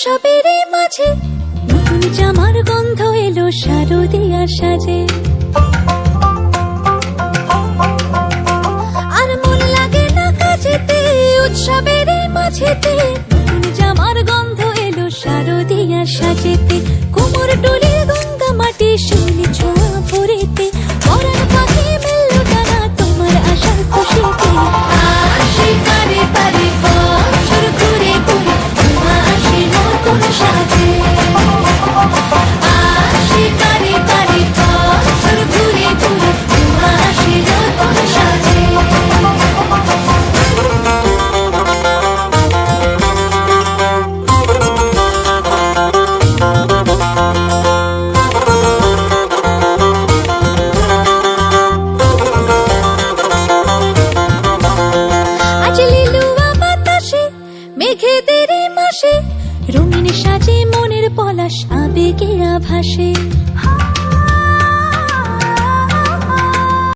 উৎসবের মাঝে নতুন জামার গন্ধ এলো শারদিয়া সাজে। আর মন লাগে না কাজেতে, উৎসবের মাঝেতে নতুন জামার গন্ধ এলো শারদিয়া সাজেতে। কোমর ডোলে গঙ্গা মাটি শিউলি ছোঁয়া ভরেতে, পরাণ পাখি মেললো ডানা তোমার আশার খুশিতে। আসে পারে পারে বছর ঘুরে ঘুরে তোমা আসে নতুন সাজে। আসে পারে পারে বছর ঘুরে ঘুরে তোমা আসে নতুন সাজে। আজ লিলুয়া বাতাসে মেঘেদের মাসে রঙিন সাজে মনের পলাশ আবেগে আভাসে।